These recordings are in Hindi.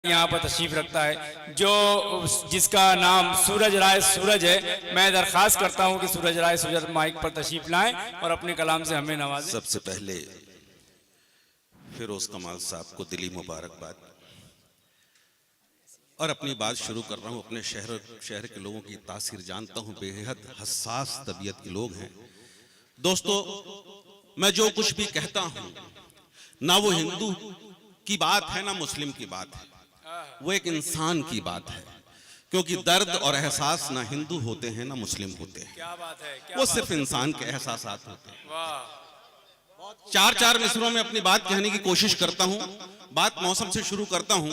यहाँ पर तशरीफ रखता है जो जिसका नाम सूरज राय सूरज है। मैं दरख्वास्त करता हूँ कि सूरज राय सूरज माइक पर तशरीफ लाएं और अपने कलाम से हमें नवाजें। सबसे पहले फिरोज कमाल साहब को दिली मुबारकबाद और अपनी बात शुरू कर रहा हूँ। अपने शहर के लोगों की तासीर जानता हूँ, बेहद हसास तबीयत के लोग हैं। दोस्तों, मैं जो कुछ भी कहता हूँ ना वो हिंदू की बात है ना मुस्लिम की बात है, वो एक इंसान की बात है। क्योंकि दर्द और एहसास ना हिंदू होते हैं ना मुस्लिम होते हैं, क्या बात है, वो सिर्फ इंसान के एहसासात होते हैं। चार मिसरों में अपनी बात कहने की कोशिश करता हूं। बात मौसम से शुरू करता हूं।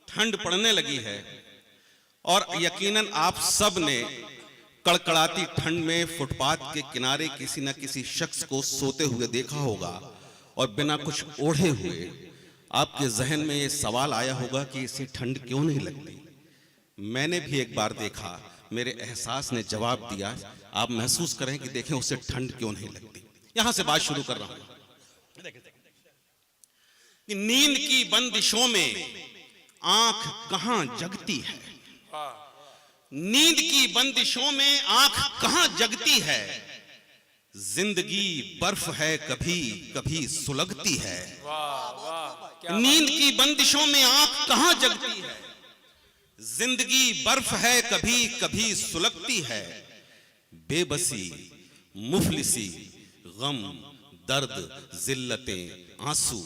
ठंड पड़ने लगी है और यकीनन आप सब ने कड़कड़ाती ठंड में फुटपाथ के किनारे किसी न किसी शख्स को सोते हुए देखा होगा और बिना कुछ ओढ़े हुए आपके जहन में ये सवाल आया होगा कि इसे ठंड क्यों नहीं लगती। मैंने भी एक बार देखा, मेरे एहसास ने जवाब दिया। आप महसूस करें कि देखें उसे ठंड क्यों नहीं लगती। यहां से बात शुरू कर रहा हूं कि नींद की बंदिशों में आंख कहां जगती है। नींद की बंदिशों में आंख कहां जगती है। जिंदगी बर्फ है, कभी कभी सुलगती है। नींद की बंदिशों में आंख कहां जगती है। जिंदगी बर्फ है, कभी कभी सुलगती है। बेबसी, मुफलिसी, गम, दर्द, जिल्लतें, आंसू,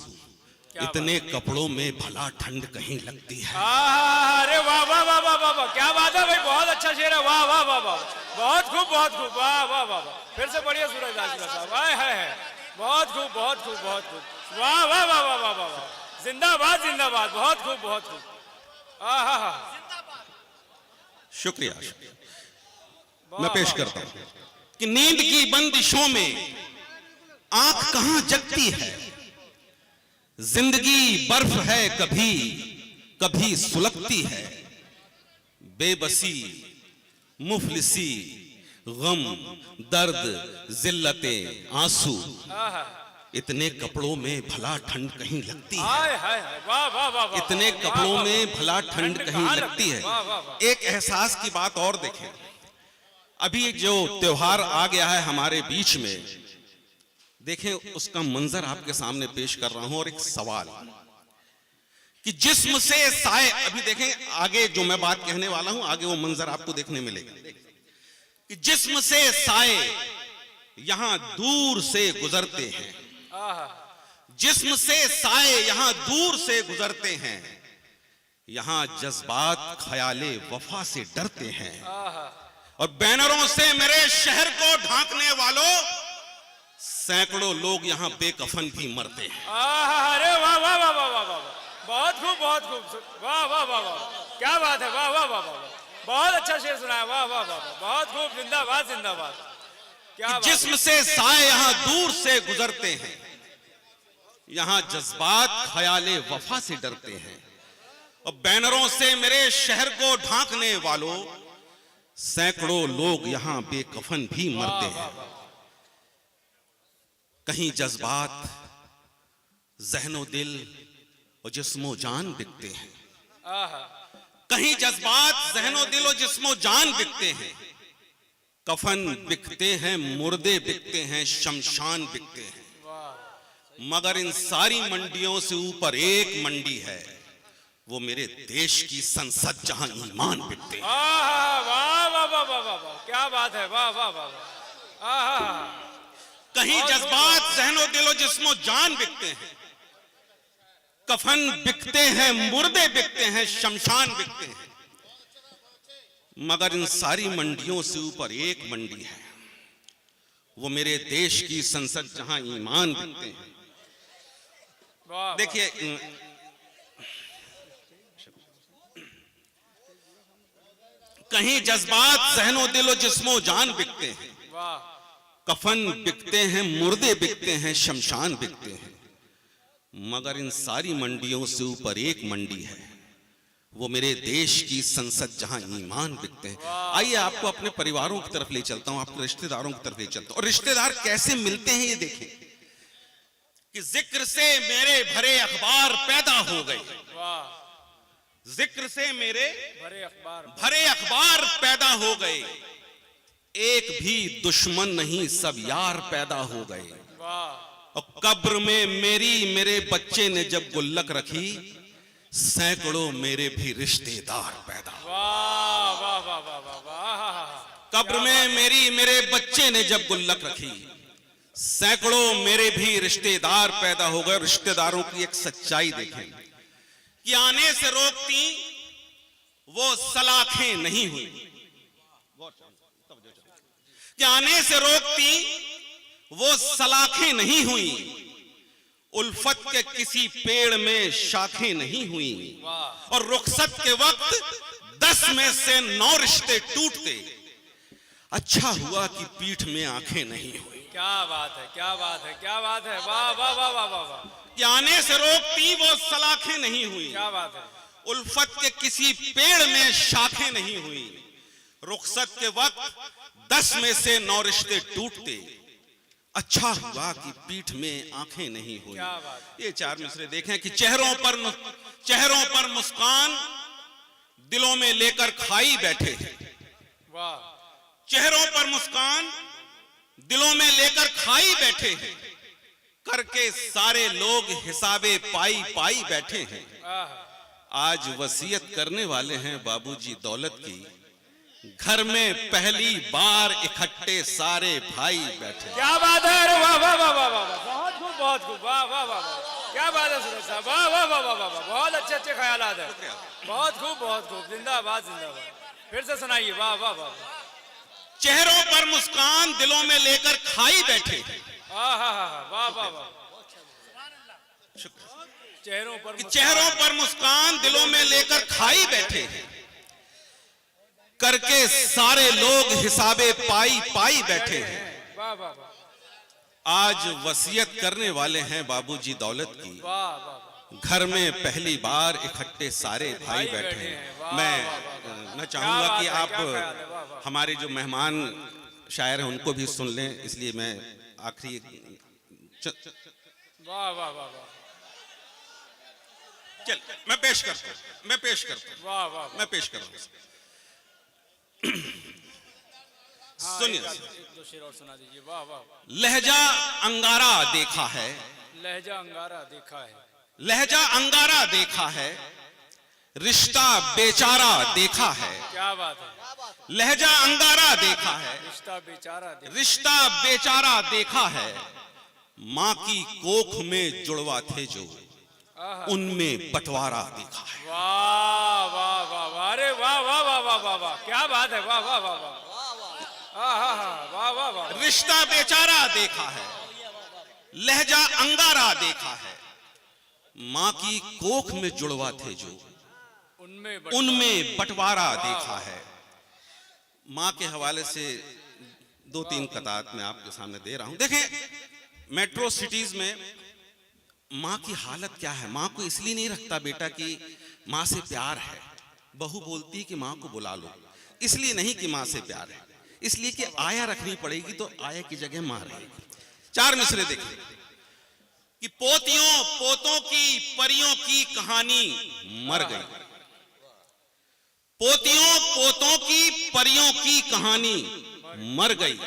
इतने कपड़ों में भला ठंड कहीं लगती है। अरे वाह वाह वाह वाह वाह वाह, क्या बात है भाई, बहुत अच्छा शेर है। वाह वाह वाह वाह, बहुत खूब बहुत खूब, वाह वाह वाह वाह। फिर से बढ़िया सूरज साहब, है बहुत खूब बहुत खूब बहुत खूब, वाह वाह वाह वाह वाह वाह, जिंदाबाद जिंदाबाद, बहुत खूब बहुत खूब। आहा, शुक्रिया। मैं पेश करता हूं कि नींद की बंदिशों में आंख कहां जगती है। जिंदगी बर्फ है, कभी कभी सुलगती है। बेबसी, मुफलिसी, गम, दर्द, जिल्लतें, आंसू, इतने कपड़ों में भला ठंड कहीं लगती है। इतने कपड़ों में भला ठंड कहीं लगती है। एक एहसास की बात और देखें। अभी जो त्योहार आ गया है हमारे बीच में, देखें उसका मंजर आपके सामने पेश कर रहा हूं। और एक सवाल कि जिस्म से साए, अभी देखें आगे जो मैं बात कहने वाला हूं, आगे वो मंजर आपको देखने मिलेगा कि जिस्म से साए यहां दूर से गुजरते हैं। जिस्म से साए यहां दूर से गुजरते हैं। यहां जज्बात ख्याले वफा से डरते हैं। और बैनरों से मेरे शहर को ढांकने वालों, सैकड़ों लोग यहां बेकफन भी मरते हैं। अरे वाह वाह वाह वाह वाह वाह, बहुत खूब बहुत खूब, वाह वाह वाह वाह, क्या बात है, वाह वाह वाह वाह, बहुत अच्छा शेर सुनाया, वाह वाह वाह, बहुत खूब, जिंदाबाद जिंदाबाद। क्या जिस्म से साए यहां दूर से गुजरते हैं। यहां जज्बात ख्याले वफा से डरते हैं। और बैनरों से मेरे शहर को ढांकने वालों, सैकड़ों लोग यहां बेकफन भी मरते हैं। कहीं जज्बात, जहनो दिल और जिस्मो जान बिकते हैं। कहीं जज्बात, जहनो दिल और जिस्मो जान बिकते हैं। कफन बिकते हैं, मुर्दे बिकते हैं, शमशान बिकते हैं। मगर इन सारी मंडियों से ऊपर एक मंडी है, वो मेरे देश की संसद, जहां ईमान बिकते हैं। वाह वाह वाह वाह वाह वाह, क्या बात है, वाह वाह वाह वाह। कहीं जज्बात, जहनो दिलो जिस्मो जान बिकते हैं। कफन बिकते हैं, मुर्दे बिकते हैं, शमशान बिकते हैं। मगर इन सारी मंडियों से ऊपर एक मंडी है, वो मेरे देश की संसद, जहां ईमान बिकते हैं। देखिए, कहीं जज्बात, जहनो दिलो जिस्मो जान बिकते हैं। कफन बिकते हैं, मुर्दे बिकते हैं, शमशान बिकते हैं। मगर इन सारी मंडियों से ऊपर एक मंडी है, वो मेरे देश की संसद, जहां ईमान बिकते हैं। आइए आपको अपने परिवारों की तरफ ले चलता हूं, आपके रिश्तेदारों की तरफ ले चलता हूं। और रिश्तेदार कैसे मिलते हैं ये देखें कि जिक्र से मेरे भरे अखबार पैदा हो गए। जिक्र से मेरे भरे अखबार पैदा हो गए, एक भी दुश्मन नहीं सब यार पैदा हो गए। वाह और कब्र में मेरे बच्चे ने जब गुल्लक रखी, सैकड़ों मेरे भी रिश्तेदार पैदा। वाह वाह वाह वाह वाह वाह। कब्र में मेरे बच्चे ने जब गुल्लक रखी, सैकड़ों मेरे भी रिश्तेदार पैदा हो गए। रिश्तेदारों की एक सच्चाई देखें कि आने से रोकती वो सलाखें नहीं हुई, कि आने से रोकती वो सलाखें नहीं हुई, उल्फत के किसी पेड़ में शाखें नहीं हुई, और रुखसत के वक्त 10 में से 9 रिश्ते टूटते, अच्छा हुआ कि पीठ में आंखें नहीं हुई। क्या बात है, क्या बात है, क्या बात है। वाह वाह वाह वाह वाह वाह। कि आने से रोकती वो सलाखें नहीं हुई, क्या बात है। उल्फत के किसी पेड़ में शाखें नहीं हुई, रुखसत के वक्त 10 में से 9 रिश्ते टूटते, अच्छा हुआ कि पीठ में आंखें नहीं हुई। क्या बात। ये 4 मिसरे देखें कि चेहरों पर मुस्कान दिलों में लेकर खाई बैठे हैं। वाह। चेहरों पर मुस्कान दिलों में लेकर खाई बैठे हैं, करके सारे लोग हिसाबे पाई पाई बैठे हैं। आज वसीयत करने वाले हैं बाबूजी दौलत की, घर में पहली बार इकट्ठे सारे भाई बैठे। क्या बात है। अरे वाह वाह वाह वाह वाह। बहुत खूब, बहुत खूब। वाह वाह वाह वाह। क्या बात है सूरज साहब। वाह वाह वाह वाह वाह। बहुत अच्छे अच्छे ख्यालात है। बहुत खूब, बहुत खूब। जिंदाबाद जिंदाबाद। फिर से सुनाइए। वाह वाह वाह। चेहरों पर मुस्कान दिलों में लेकर खाई बैठे। वाह वाह वाह। चेहरों पर मुस्कान दिलों में लेकर खाई बैठे हैं, करके सारे लोग हिसाबे पाई पाई बैठे हैं। वाह वाह वाह। आज वसीयत करने वाले हैं बाबूजी दौलत की, वाह वाह। घर में पहली बार इकट्ठे सारे भाई बैठे हैं। मैं चाहूंगा कि आप हमारे जो मेहमान शायर हैं उनको भी सुन लें, इसलिए मैं आखिरी वाह वाह वाह वाह। चल मैं पेश करता हूं। वाह वाह। मैं पेश कर रहा हूं। सुनिए। एक दो शेर और सुना दीजिए। वाह वाह। लहजा अंगारा देखा है, लहजा अंगारा देखा है, लहजा अंगारा देखा है, रिश्ता बेचारा देखा है। क्या बात है। लहजा अंगारा देखा है, रिश्ता बेचारा देखा, रिश्ता बेचारा देखा है, माँ की कोख में जुड़वा थे जो, उनमें बंटवारा देखा है। वाह वाह वाह वाह। अरे वाह वाह वाह वाह वाह वाह। क्या बात है। वाह वाह वाह वाह। वाह वाह वाह। रिश्ता बेचारा देखा है, लहजा अंगारा देखा है, माँ की कोख में जुड़वा थे जो, उनमें बंटवारा देखा है। माँ के हवाले से 2-3 कतार मैं आपके सामने दे रहा हूं। देखें मेट्रो सिटीज में माँ की हालत क्या है। माँ को इसलिए नहीं रखता बेटा कि माँ से प्यार है, बहू बोलती कि माँ को बुला लो, इसलिए नहीं कि माँ से प्यार है, इसलिए कि आया रखनी पड़ेगी तो आया की जगह माँ रहेगी। 4 मिसरे देखिए कि पोतियों पोतों की परियों की कहानी मर गई, पोतियों पोतों की परियों की कहानी मर गई,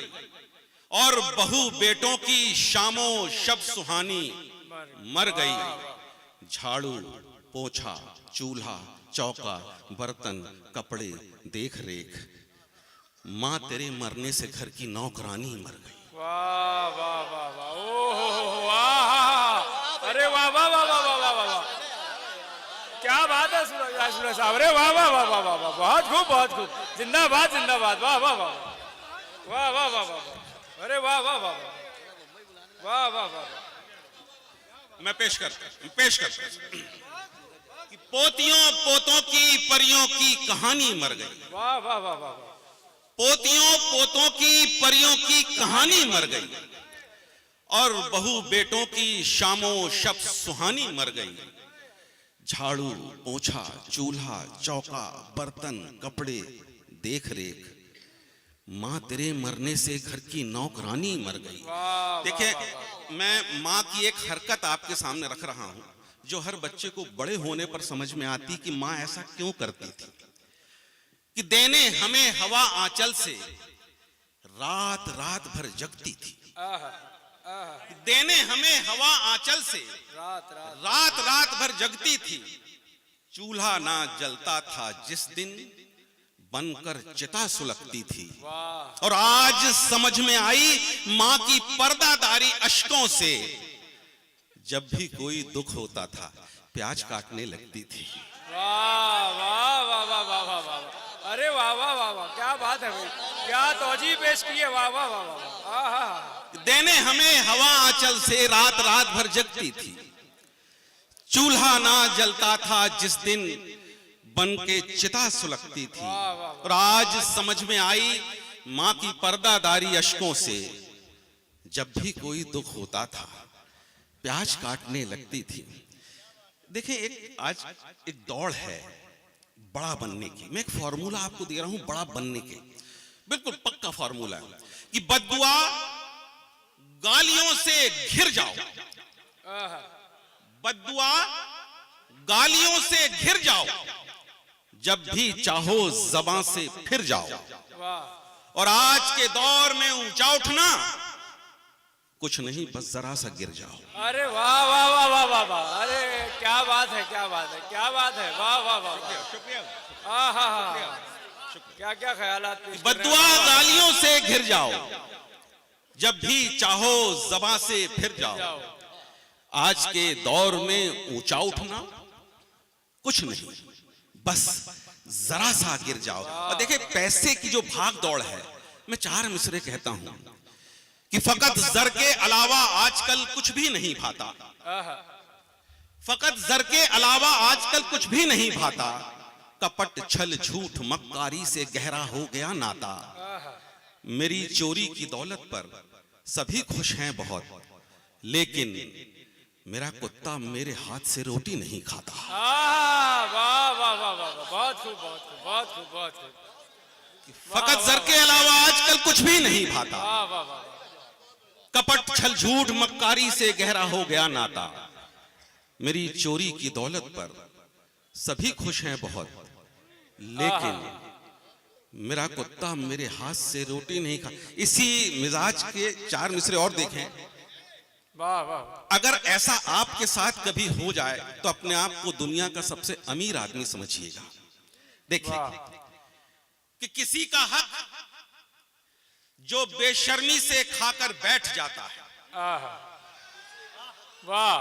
और बहू बेटों की शामो शब सुहानी मर गई। झाड़ू पोछा चूल्हा चौका बर्तन कपड़े देख रेख, माँ तेरे मरने से घर की नौकरानी मर गई। वाह वाह वाह वाह। ओहो वाह। अरे वाह वाह वाह वाह वाह वाह वाह। क्या बात है सूरज साहब। अरे वाह वाह वाह वाह वाह वाह। बहुत खूब, बहुत खूब। जिंदाबाद जिंदाबाद। वाह वाह वाह वाह वाह वाह वाह। अरे वाह वाह वाह वाह वाह वाह। मैं पेश करता कि पोतियों पोतों की परियों की कहानी मर गई। वाह वाह वाह वाह। पोतियों पोतों की परियों की कहानी मर गई, और बहू बेटों की शामो शब सुहानी मर गई। झाड़ू पोछा चूल्हा चौका बर्तन कपड़े देख रेख, माँ तेरे मरने से घर की नौकरानी मर गई। देखिए मैं माँ की एक हरकत आपके सामने रख रहा हूं, जो हर बच्चे को बड़े होने पर समझ में आती कि माँ ऐसा क्यों करती थी। कि देने हमें हवा आंचल से, रात रात भर जगती थी। देने हमें हवा आंचल से, रात रात भर जगती थी। चूल्हा ना जलता था जिस दिन, बनकर चिता सुलगती थी। और आज समझ में आई माँ की पर्दादारी अश्कों से, जब भी कोई दुख होता था प्याज काटने लगती थी। वाह वाह वाह वाह वाह वाह वाह, अरे वाह वाह वाह वाह, क्या बात है भाई, क्या तौजीह पेश की है, वाह वाह वाह वाह। देने हमें हवा आंचल से, रात रात भर जगती थी। चूल्हा ना जलता था जिस दिन, बन के चिता सुलगती थी। और आज समझ में आई माँ की पर्दादारी अश्कों से, जब भी कोई दुख होता था प्याज काटने लगती थी। देखिए आज एक दौड़ है बड़ा बनने की। मैं एक फॉर्मूला आपको दे रहा हूं बड़ा बनने के, बिल्कुल पक्का फॉर्मूला है कि बद्दुआ गालियों से घिर जाओ, बद्दुआ गालियों से घिर जाओ, जब भी चाहो ज़बां से फिर जाओ। और आज के दौर में ऊंचा उठना कुछ नहीं, बस जरा सा गिर जाओ। अरे वाह वाह वाह वाह वाह वाह, अरे क्या बात है, क्या बात है, क्या बात है, वाह वाह वाह, शुक्रिया। क्या क्या ख्यालात। बद्दुआ गालियों से घिर जाओ, जब भी चाहो ज़बां से फिर जाओ। आज के दौर में ऊंचा उठना कुछ नहीं, बस जरा सा गिर जाओ। और देखिए पैसे की जो भाग दौड़ है, मैं 4 मिसरे कहता हूं कि फकत जर के अलावा आजकल कुछ भी नहीं भाता, फकत जर के अलावा आजकल कुछ भी नहीं भाता। कपट छल झूठ मक्कारी से गहरा हो गया नाता। मेरी चोरी की दौलत पर सभी खुश हैं बहुत, लेकिन मेरा कुत्ता मेरे हाथ से रोटी नहीं खाता। वाह वाह वाह वाह, बहुत खूब, बहुत खूब, बहुत खूब, बहुत खूब। फकत जर के अलावा आजकल कुछ भी नहीं भाता। कपट छल झूठ मक्कारी से गहरा हो गया नाता। मेरी चोरी की दौलत पर सभी खुश हैं बहुत, लेकिन मेरा कुत्ता मेरे हाथ से रोटी नहीं खा। इसी मिजाज के 4 मिसरे और देखें। वाह वाह। अगर ऐसा आपके साथ कभी हो जाए तो अपने आप को दुनिया का सबसे अमीर आदमी समझिएगा। देखिए कि किसी का हक जो बेशर्मी से खाकर बैठ जाता है। वाह,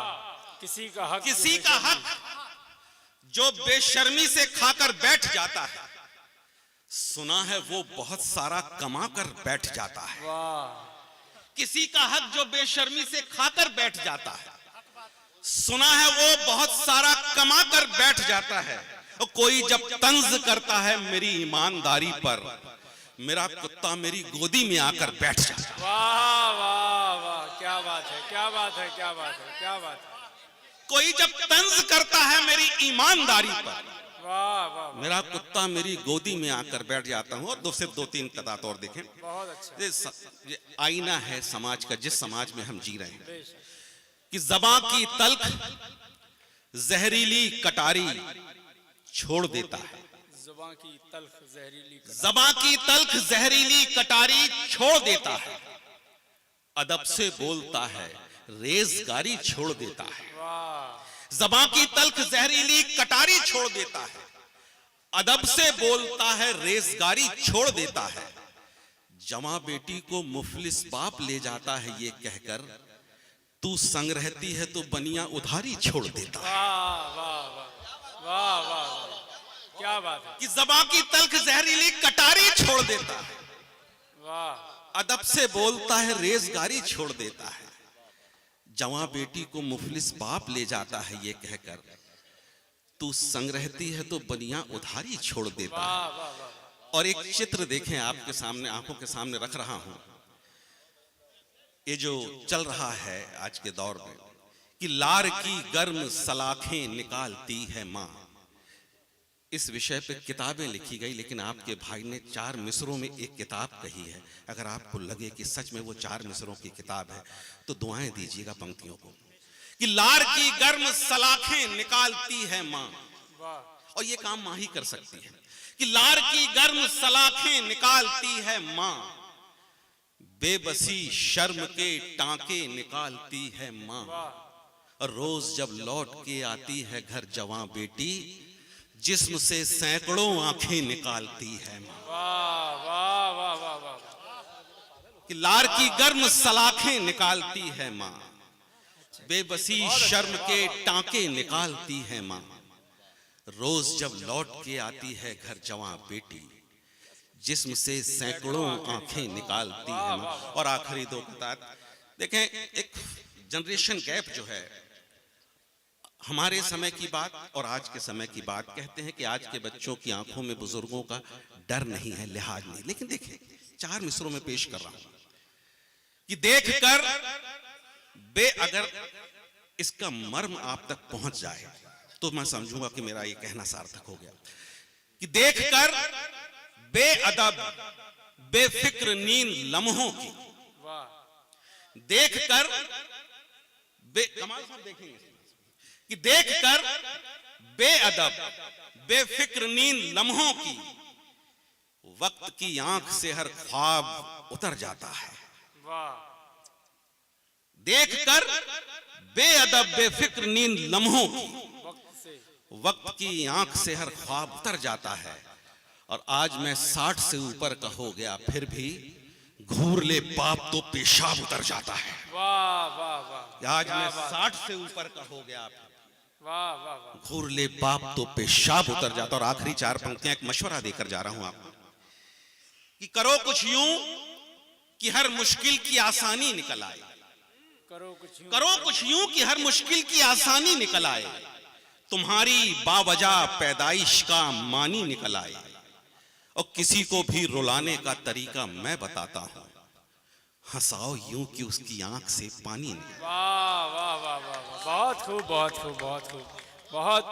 किसी का हक, किसी का हक जो बेशर्मी से खाकर बैठ जाता है, सुना है वो बहुत सारा कमा कर बैठ जाता है। वाह। किसी का हक जो बेशर्मी से खाकर बैठ जाता है, सुना है वो बहुत सारा कमा कर बैठ जाता है। और कोई जब तंज करता है मेरी ईमानदारी पर, मेरा कुत्ता मेरी गोदी में आकर बैठ जाता है। वाह वाह वाह, क्या बात है, क्या बात है, क्या बात है, क्या बात है। कोई जब तंज करता है मेरी ईमानदारी पर, वाह वाह, मेरा कुत्ता मेरी गोदी में आकर बैठ जाता हूँ। और सिर्फ 2-3 कदात और देखें। बहुत अच्छा। ये आईना है समाज का, जिस समाज में हम जी रहे हैं। कि ज़बां की तल्ख जहरीली कटारी छोड़ देता है। ज़बां की तल्ख जहरीली, ज़बां की तल्ख जहरीली कटारी छोड़ देता है। अदब से बोलता है रेज़गारी छोड़ देता है। ज़बां की तल्ख जहरीली कटारी छोड़ देता है। अदब से बोलता है रेज़गारी छोड़ देता है। जमा बेटी को मुफलिस बाप ले जाता है ये कहकर, तू संग रहती है तो बनिया उधारी छोड़ देता है। वाह वाह वाह वाह, क्या बात है। कि ज़बां की तल्ख जहरीली कटारी छोड़ देता है। वाह। अदब से बोलता है रेज़गारी छोड़ देता है। जवां बेटी को मुफलिस बाप ले जाता है ये कहकर, तू संग रहती है तो बनिया उधारी छोड़ देता है। और एक चित्र देखें आपके सामने, आंखों के सामने रख रहा हूं। ये जो चल रहा है आज के दौर में कि लार की गर्म सलाखें निकालती है माँ, इस विषय पे किताबें लिखी गई, लेकिन आपके भाई ने 4 मिसरों में एक किताब कही है। अगर आपको लगे कि सच में वो 4 मिसरों की किताब है तो दुआएं दीजिएगा पंक्तियों को कि लार की गर्म सलाखें निकालती है मां, वाह और ये काम मां ही कर सकती है, कि लार की गर्म सलाखें निकालती है मां, बेबसी शर्म के टांके निकालती है मां, और रोज जब लौट के आती है घर जवां बेटी, जिस्म से सैकड़ों आंखें निकालती है मां। वाह वाह वाह वाह वाह, कि लार की गर्म सलाखें निकालती है मां, बेबसी शर्म के टांके निकालती है मां, रोज जब लौट के आती है घर जवां बेटी, जिस्म से सैकड़ों आंखें निकालती है मां। और आखिरी दो कतार देखें, एक जनरेशन गैप जो है, हमारे समय की बात और आज के समय की बात, कहते हैं कि आज के बच्चों की आंखों में बुजुर्गों का डर नहीं है, लिहाज नहीं, लेकिन देखें 4 मिसरों में पेश कर रहा हूं कि देखकर अगर इसका मर्म आप तक पहुंच जाए तो मैं समझूंगा कि मेरा ये कहना सार्थक हो गया, कि देखकर बेअदब बेफिक्र नींद लम्हों की, देखकर कमाल साहब देखेंगे, कि देखकर बेअदब बेफिक्र नींद लम्हों की, वक्त की आंख से हर ख्वाब उतर जाता है। देखकर बेअदब बेफिक्र नींद लम्हों की, वक्त की आंख से हर ख्वाब उतर जाता है। और आज मैं 60 से ऊपर का हो गया, फिर भी घूर ले बाप तो पेशाब उतर जाता है। वाह वाह वाह, आज मैं 60 से ऊपर का हो गया, वाह वाह वाह, घूर ले बाप तो पेशाब उतर जाता। और आखिरी 4 पंक्तियां एक मशवरा देकर जा रहा हूं आपको, कि करो कुछ यूं कि हर मुश्किल की आसानी निकल आए, करो कुछ यूं कि हर मुश्किल की आसानी निकल आए, तुम्हारी बावजह पैदाइश का मानी निकल आए, और किसी को भी रुलाने का तरीका मैं बताता हूं, हंसाओ यूं कि उसकी आंख से पानी निकले। वाह वाह वाह वाह, बहुत खूब बहुत खूब बहुत खूब, बहुत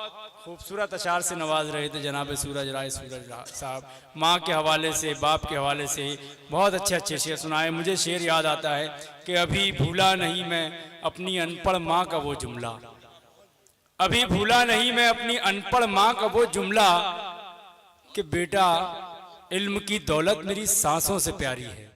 खूबसूरत अशार से नवाज रहे थे जनाब सूरज राय साहब। माँ के हवाले से, बाप के हवाले से बहुत अच्छे शेर सुनाए। मुझे शेर याद आता है कि अभी भूला नहीं मैं अपनी अनपढ़ माँ का वो जुमला, अभी भूला नहीं मैं अपनी अनपढ़ माँ का वो जुमला, कि बेटा इल्म की दौलत मेरी सांसों से प्यारी है।